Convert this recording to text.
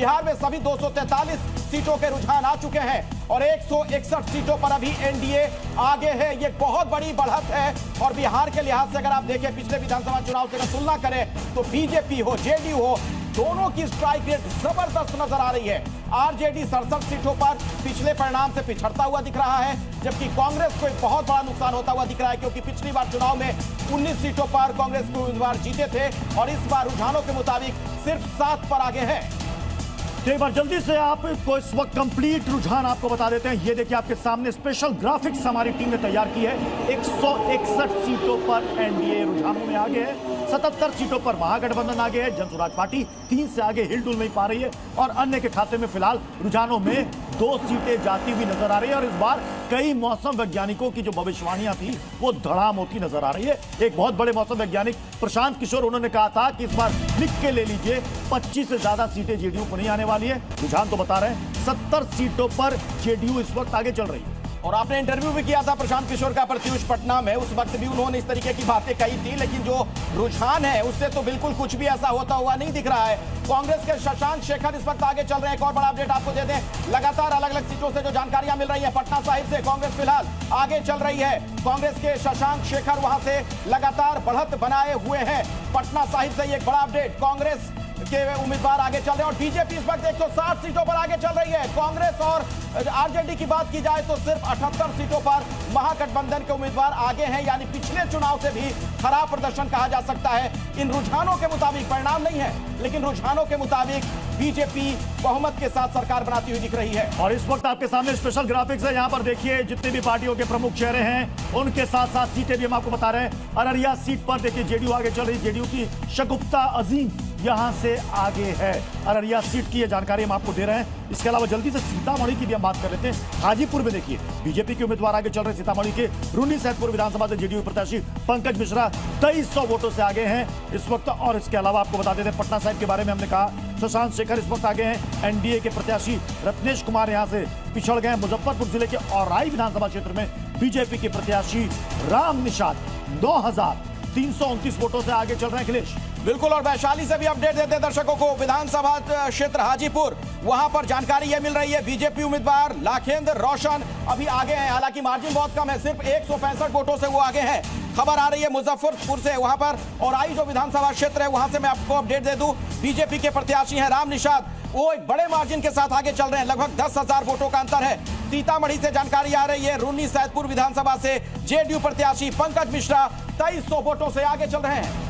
बिहार में सभी 243 सीटों के रुझान आ चुके हैं और 161 सीटों पर अभी एनडीए आगे है। ये बहुत बड़ी बढ़त है और बिहार के लिहाज से अगर आप देखें पिछले विधानसभा चुनाव से अगर तुलना करें तो बीजेपी हो जेडीयू हो दोनों की स्ट्राइक रेट जबरदस्त नजर आ रही है। आरजेडी 67 सीटों पर पिछले परिणाम से पिछड़ता हुआ दिख रहा है, जबकि कांग्रेस को एक बहुत बड़ा नुकसान होता हुआ दिख रहा है, क्योंकि पिछली बार चुनाव में 19 सीटों पर कांग्रेस के उम्मीदवार जीते थे और इस बार रुझानों के मुताबिक सिर्फ 7 पर आगे है। एक बार जल्दी से आपको इस वक्त कंप्लीट रुझान आपको बता देते हैं। ये देखिए आपके सामने स्पेशल ग्राफिक्स हमारी टीम ने तैयार की है। 161 सीटों पर एनडीए रुझानों में आगे है, 77 सीटों पर महागठबंधन आगे है, जनसुराज पार्टी 3 से आगे हिलडुल नहीं पा रही है और अन्य के खाते में फिलहाल रुझानों में 2 सीटें जाती हुई नजर आ रही है। और इस बार कई मौसम वैज्ञानिकों की जो भविष्यवाणियां थी वो धड़ाम होती नजर आ रही है। एक बहुत बड़े मौसम वैज्ञानिक प्रशांत किशोर, उन्होंने कहा था कि इस बार लिख के ले लीजिए 25 से ज्यादा सीटें जेडीयू को नहीं आने वाली है। रुझान तो बता रहे हैं 70 सीटों पर जेडीयू इस वक्त आगे चल रही है। और आपने इंटरव्यू भी किया था प्रशांत किशोर का प्रत्युष पटना में, उस वक्त भी उन्होंने इस तरीके की बातें कही थी, लेकिन जो रुझान है उससे तो बिल्कुल कुछ भी ऐसा होता हुआ नहीं दिख रहा है। कांग्रेस के शशांक शेखर इस वक्त आगे चल रहे हैं। एक और बड़ा अपडेट आपको दे दें, लगातार अलग अलग सीटों से जो जानकारियां मिल रही है, पटना साहिब से कांग्रेस फिलहाल आगे चल रही है। कांग्रेस के शशांक शेखर वहां से लगातार बढ़त बनाए हुए हैं। पटना साहिब से एक बड़ा अपडेट, कांग्रेस के उम्मीदवार आगे चल रहे हैं और बीजेपी इस वक्त 160 सीटों पर आगे चल रही है। कांग्रेस और आरजेडी की बात की जाए तो सिर्फ 78 सीटों पर महागठबंधन के उम्मीदवार आगे हैं, यानी पिछले चुनाव से भी खराब प्रदर्शन कहा जा सकता है। इन रुझानों के मुताबिक परिणाम नहीं है, लेकिन रुझानों के मुताबिक बीजेपी बहुमत के साथ सरकार बनाती हुई दिख रही है। और इस वक्त आपके सामने स्पेशल ग्राफिक्स है, यहां पर देखिए जितने भी पार्टियों के प्रमुख चेहरे हैं उनके साथ साथ सीटें भी हम आपको बता रहे हैं। अररिया सीट पर देखिए जेडीयू आगे चल रही, जेडीयू की शगुफ्ता अजीम यहां से आगे है। अररिया सीट की ये जानकारी हम आपको दे रहे हैं। इसके अलावा जल्दी से सीतामढ़ी की भी हम बात कर लेते हैं। हाजीपुर में देखिए बीजेपी के उम्मीदवार आगे चल रहे, सीतामढ़ी के रून्नी सैदपुर विधानसभा से जेडीयू प्रत्याशी पंकज मिश्रा 2300 वोटों से आगे हैं इस वक्त। और इसके अलावा आपको बता देते हैं पटना साहिब के बारे में हमने कहा, शशांक शेखर इस वक्त आगे हैं। एनडीए के प्रत्याशी रत्नेश कुमार यहां से पिछड़ गए। मुजफ्फरपुर जिले के औराई विधानसभा क्षेत्र में बीजेपी के प्रत्याशी राम निषाद 9329 वोटों से आगे चल रहे हैं। अखिलेश बिल्कुल, और वैशाली से भी अपडेट देते हैं दर्शकों को। विधानसभा क्षेत्र हाजीपुर, वहां पर जानकारी यह मिल रही है बीजेपी उम्मीदवार लाखेंद्र रोशन अभी आगे हैं, हालांकि मार्जिन बहुत कम है, सिर्फ 165 वोटों से वो आगे हैं। खबर आ रही है मुजफ्फरपुर से, वहां पर औराई जो विधानसभा क्षेत्र है वहां से मैं आपको अपडेट दे दूं, बीजेपी के प्रत्याशी हैं राम निषाद, वो एक बड़े मार्जिन के साथ आगे चल रहे हैं, लगभग 10,000 वोटों का अंतर है। सीतामढ़ी से जानकारी आ रही है, रून्नी सैदपुर विधानसभा से जेडीयू प्रत्याशी पंकज मिश्रा 2300 वोटों से आगे चल रहे हैं।